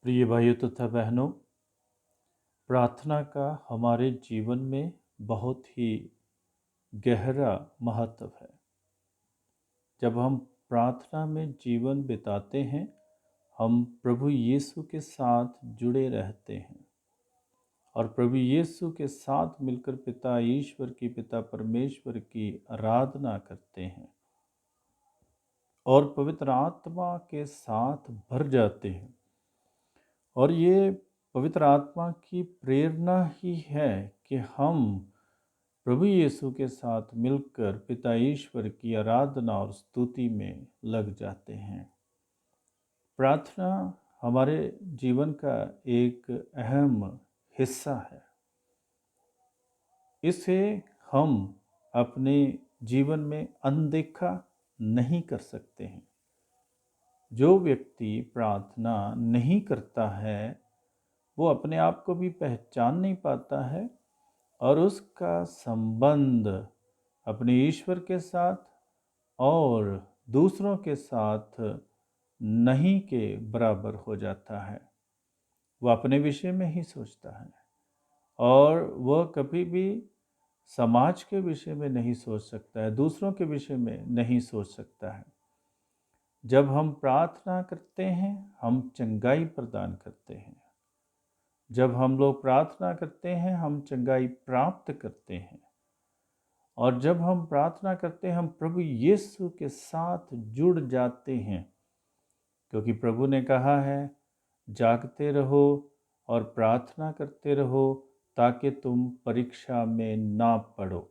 प्रिय भाइयों तथा बहनों, प्रार्थना का हमारे जीवन में बहुत ही गहरा महत्व है। जब हम प्रार्थना में जीवन बिताते हैं, हम प्रभु यीशु के साथ जुड़े रहते हैं और प्रभु यीशु के साथ मिलकर पिता परमेश्वर की आराधना करते हैं और पवित्र आत्मा के साथ भर जाते हैं। और ये पवित्र आत्मा की प्रेरणा ही है कि हम प्रभु यीशु के साथ मिलकर पिता ईश्वर की आराधना और स्तुति में लग जाते हैं। प्रार्थना हमारे जीवन का एक अहम हिस्सा है। इसे हम अपने जीवन में अनदेखा नहीं कर सकते हैं। जो व्यक्ति प्रार्थना नहीं करता है वो अपने आप को भी पहचान नहीं पाता है और उसका संबंध अपने ईश्वर के साथ और दूसरों के साथ नहीं के बराबर हो जाता है। वह अपने विषय में ही सोचता है और वह कभी भी समाज के विषय में नहीं सोच सकता है, दूसरों के विषय में नहीं सोच सकता है। जब हम प्रार्थना करते हैं, हम चंगाई प्रदान करते हैं। जब हम लोग प्रार्थना करते हैं, हम चंगाई प्राप्त करते हैं। और जब हम प्रार्थना करते हैं, हम प्रभु यीशु के साथ जुड़ जाते हैं, क्योंकि प्रभु ने कहा है, जागते रहो और प्रार्थना करते रहो ताकि तुम परीक्षा में ना पड़ो।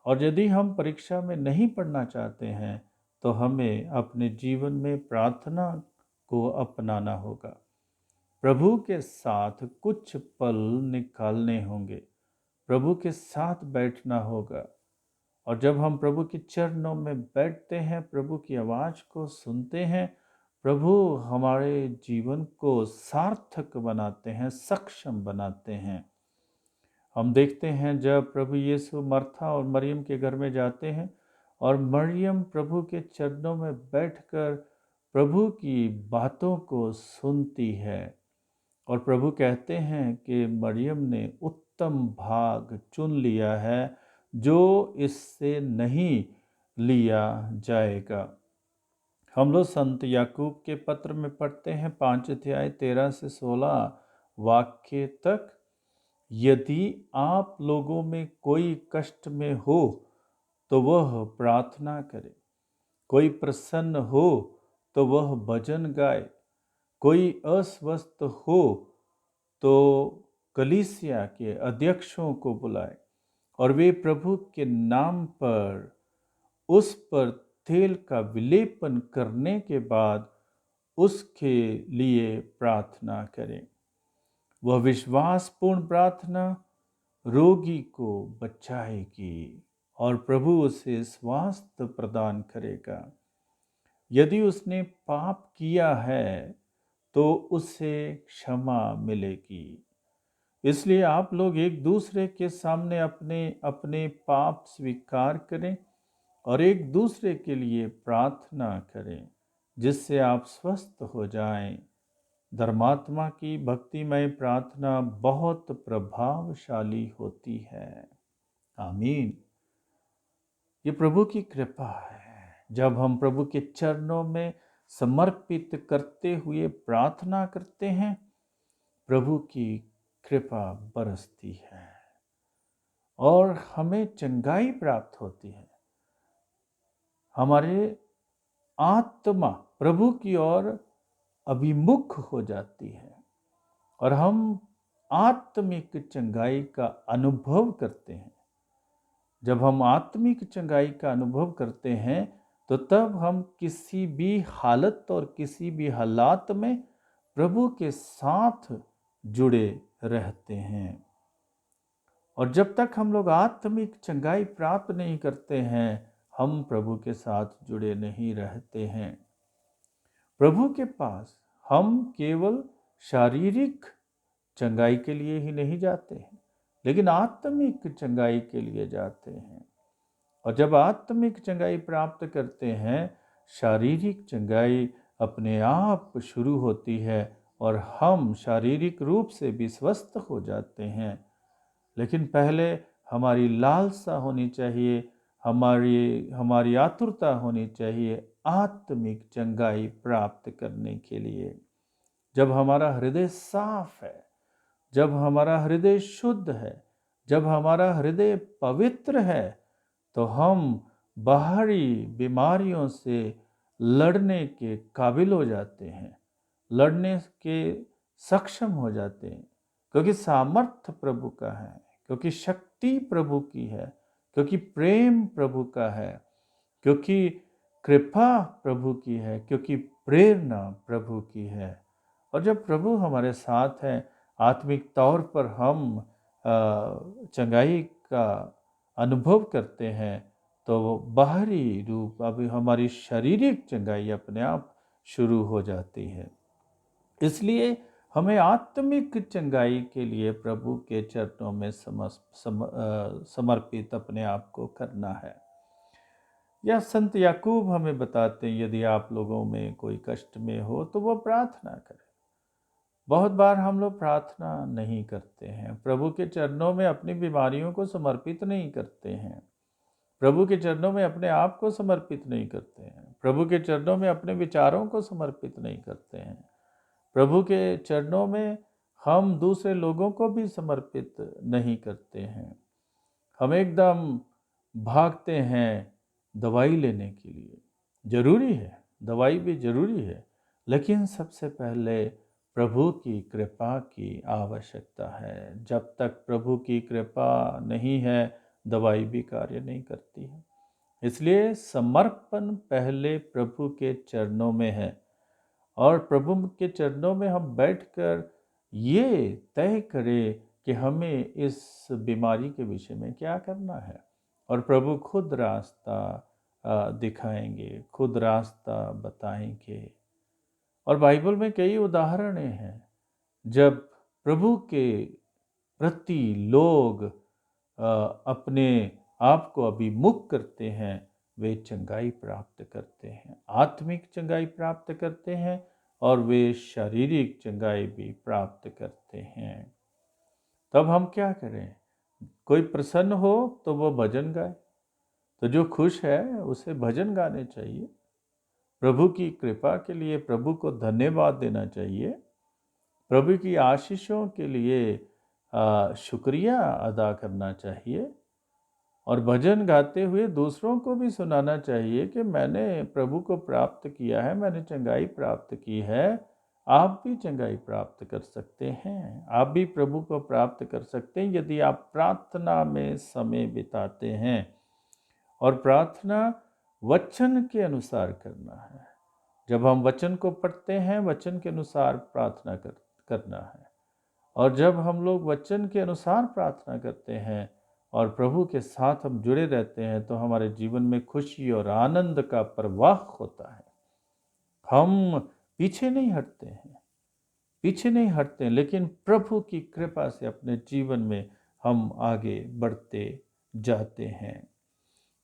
और यदि हम परीक्षा में नहीं पढ़ना चाहते हैं तो हमें अपने जीवन में प्रार्थना को अपनाना होगा। प्रभु के साथ कुछ पल निकालने होंगे, प्रभु के साथ बैठना होगा। और जब हम प्रभु के चरणों में बैठते हैं, प्रभु की आवाज़ को सुनते हैं, प्रभु हमारे जीवन को सार्थक बनाते हैं, सक्षम बनाते हैं। हम देखते हैं जब प्रभु यीशु मर्था और मरियम के घर में जाते हैं और मरियम प्रभु के चरणों में बैठकर प्रभु की बातों को सुनती है और प्रभु कहते हैं कि मरियम ने उत्तम भाग चुन लिया है जो इससे नहीं लिया जाएगा। हम लोग संत याकूब के पत्र में पढ़ते हैं 5 अध्याय 13 से 16 वाक्य तक, यदि आप लोगों में कोई कष्ट में हो तो वह प्रार्थना करे, कोई प्रसन्न हो तो वह भजन गाए, कोई अस्वस्थ हो तो कलीसिया के अध्यक्षों को बुलाए और वे प्रभु के नाम पर उस पर तेल का विलेपन करने के बाद उसके लिए प्रार्थना करें। वह विश्वासपूर्ण प्रार्थना रोगी को बचाएगी और प्रभु उसे स्वास्थ्य प्रदान करेगा। यदि उसने पाप किया है तो उसे क्षमा मिलेगी। इसलिए आप लोग एक दूसरे के सामने अपने अपने पाप स्वीकार करें और एक दूसरे के लिए प्रार्थना करें जिससे आप स्वस्थ हो जाएं। धर्मात्मा की भक्तिमय प्रार्थना बहुत प्रभावशाली होती है। आमीन। ये प्रभु की कृपा है। जब हम प्रभु के चरणों में समर्पित करते हुए प्रार्थना करते हैं, प्रभु की कृपा बरसती है और हमें चंगाई प्राप्त होती है। हमारे आत्मा प्रभु की ओर अभिमुख हो जाती है और हम आत्मिक चंगाई का अनुभव करते हैं। जब हम आत्मिक चंगाई का अनुभव करते हैं तो तब हम किसी भी हालत और किसी भी हालात में प्रभु के साथ जुड़े रहते हैं। और जब तक हम लोग आत्मिक चंगाई प्राप्त नहीं करते हैं, हम प्रभु के साथ जुड़े नहीं रहते हैं। प्रभु के पास हम केवल शारीरिक चंगाई के लिए ही नहीं जाते हैं, लेकिन आत्मिक चंगाई के लिए जाते हैं। और जब आत्मिक चंगाई प्राप्त करते हैं, शारीरिक चंगाई अपने आप शुरू होती है और हम शारीरिक रूप से भी स्वस्थ हो जाते हैं। लेकिन पहले हमारी लालसा होनी चाहिए, हमारी आतुरता होनी चाहिए आत्मिक चंगाई प्राप्त करने के लिए। जब हमारा हृदय साफ है, जब हमारा हृदय शुद्ध है, जब हमारा हृदय पवित्र है, तो हम बाहरी बीमारियों से लड़ने के काबिल हो जाते हैं, लड़ने के सक्षम हो जाते हैं, क्योंकि सामर्थ्य प्रभु का है, क्योंकि शक्ति प्रभु की है, क्योंकि प्रेम प्रभु का है, क्योंकि कृपा प्रभु की है, क्योंकि प्रेरणा प्रभु की है। और जब प्रभु हमारे साथ हैं, आत्मिक तौर पर हम चंगाई का अनुभव करते हैं, तो वो बाहरी रूप अभी हमारी शारीरिक चंगाई अपने आप शुरू हो जाती है। इसलिए हमें आत्मिक चंगाई के लिए प्रभु के चरणों में समर्पित अपने आप को करना है। या संत याकूब हमें बताते हैं, यदि आप लोगों में कोई कष्ट में हो तो वो प्रार्थना करें। बहुत बार हम लोग प्रार्थना नहीं करते हैं, प्रभु के चरणों में अपनी बीमारियों को समर्पित नहीं करते हैं, प्रभु के चरणों में अपने आप को समर्पित नहीं करते हैं, प्रभु के चरणों में अपने विचारों को समर्पित नहीं करते हैं, प्रभु के चरणों में हम दूसरे लोगों को भी समर्पित नहीं करते हैं। हम एकदम भागते हैं दवाई लेने के लिए। जरूरी है, दवाई भी जरूरी है, लेकिन सबसे पहले प्रभु की कृपा की आवश्यकता है। जब तक प्रभु की कृपा नहीं है, दवाई भी कार्य नहीं करती है। इसलिए समर्पण पहले प्रभु के चरणों में है, और प्रभु के चरणों में हम बैठकर ये तय करें कि हमें इस बीमारी के विषय में क्या करना है, और प्रभु खुद रास्ता दिखाएंगे, खुद रास्ता बताएंगे। और बाइबल में कई उदाहरणें हैं जब प्रभु के प्रति लोग अपने आप को अभिमुख करते हैं, वे चंगाई प्राप्त करते हैं, आत्मिक चंगाई प्राप्त करते हैं, और वे शारीरिक चंगाई भी प्राप्त करते हैं। तब हम क्या करें? कोई प्रसन्न हो तो वो भजन गाए, तो जो खुश है उसे भजन गाने चाहिए, प्रभु की कृपा के लिए प्रभु को धन्यवाद देना चाहिए, प्रभु की आशीषों के लिए शुक्रिया अदा करना चाहिए, और भजन गाते हुए दूसरों को भी सुनाना चाहिए कि मैंने प्रभु को प्राप्त किया है, मैंने चंगाई प्राप्त की है, आप भी चंगाई प्राप्त कर सकते हैं, आप भी प्रभु को प्राप्त कर सकते हैं यदि आप प्रार्थना में समय बिताते हैं। और प्रार्थना वचन के अनुसार करना है। जब हम वचन को पढ़ते हैं, वचन के अनुसार प्रार्थना करना है। और जब हम लोग वचन के अनुसार प्रार्थना करते हैं और प्रभु के साथ हम जुड़े रहते हैं, तो हमारे जीवन में खुशी और आनंद का प्रवाह होता है। हम पीछे नहीं हटते हैं, पीछे नहीं हटते, लेकिन प्रभु की कृपा से अपने जीवन में हम आगे बढ़ते जाते हैं।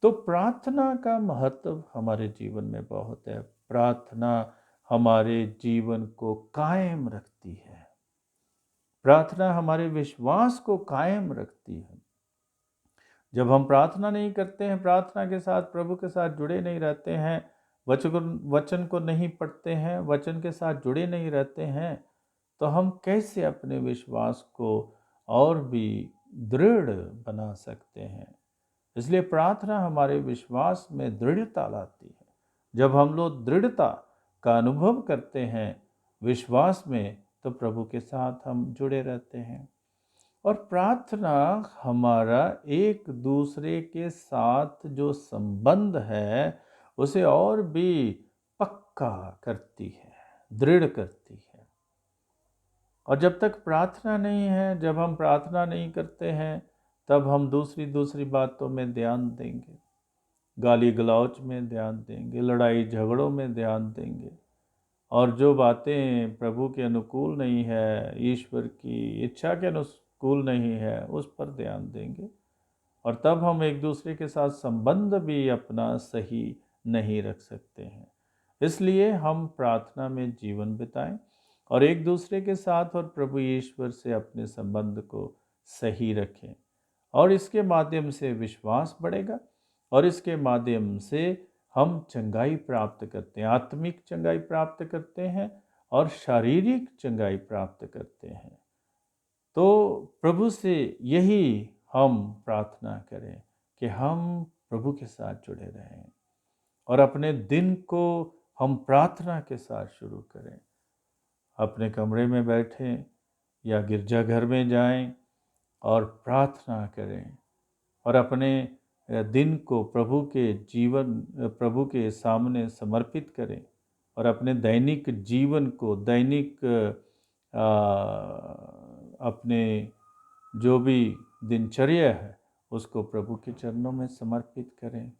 तो प्रार्थना का महत्व हमारे जीवन में बहुत है। प्रार्थना हमारे जीवन को कायम रखती है, प्रार्थना हमारे विश्वास को कायम रखती है। जब हम प्रार्थना नहीं करते हैं, प्रार्थना के साथ प्रभु के साथ जुड़े नहीं रहते हैं, वचन को नहीं पढ़ते हैं, वचन के साथ जुड़े नहीं रहते हैं, तो हम कैसे अपने विश्वास को और भी दृढ़ बना सकते हैं? इसलिए प्रार्थना हमारे विश्वास में दृढ़ता लाती है। जब हम लोग दृढ़ता का अनुभव करते हैं विश्वास में, तो प्रभु के साथ हम जुड़े रहते हैं। और प्रार्थना हमारा एक दूसरे के साथ जो संबंध है उसे और भी पक्का करती है, दृढ़ करती है। और जब तक प्रार्थना नहीं है, जब हम प्रार्थना नहीं करते हैं, तब हम दूसरी बातों में ध्यान देंगे, गाली गलौच में ध्यान देंगे, लड़ाई झगड़ों में ध्यान देंगे, और जो बातें प्रभु के अनुकूल नहीं है, ईश्वर की इच्छा के अनुकूल नहीं है, उस पर ध्यान देंगे। और तब हम एक दूसरे के साथ संबंध भी अपना सही नहीं रख सकते हैं। इसलिए हम प्रार्थना में जीवन बिताएं, और एक दूसरे के साथ और प्रभु ईश्वर से अपने संबंध को सही रखें। और इसके माध्यम से विश्वास बढ़ेगा और इसके माध्यम से हम चंगाई प्राप्त करते हैं, आत्मिक चंगाई प्राप्त करते हैं और शारीरिक चंगाई प्राप्त करते हैं। तो प्रभु से यही हम प्रार्थना करें कि हम प्रभु के साथ जुड़े रहें और अपने दिन को हम प्रार्थना के साथ शुरू करें। अपने कमरे में बैठें या गिरजाघर में जाएं और प्रार्थना करें और अपने दिन को प्रभु के सामने समर्पित करें और अपने दैनिक जीवन को अपने जो भी दिनचर्या है उसको प्रभु के चरणों में समर्पित करें।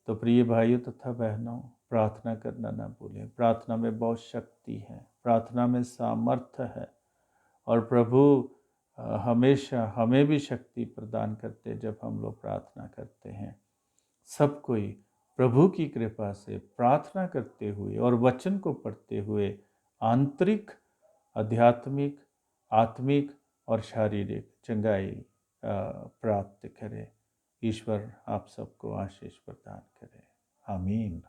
तो प्रिय भाइयों तथा बहनों, प्रार्थना करना ना भूलें। प्रार्थना में बहुत शक्ति है, प्रार्थना में सामर्थ्य है और प्रभु हमेशा हमें भी शक्ति प्रदान करते जब हम लोग प्रार्थना करते हैं। सब कोई प्रभु की कृपा से प्रार्थना करते हुए और वचन को पढ़ते हुए आंतरिक, आध्यात्मिक, आत्मिक और शारीरिक चंगाई प्राप्त करें। ईश्वर आप सबको आशीष प्रदान करे। आमीन।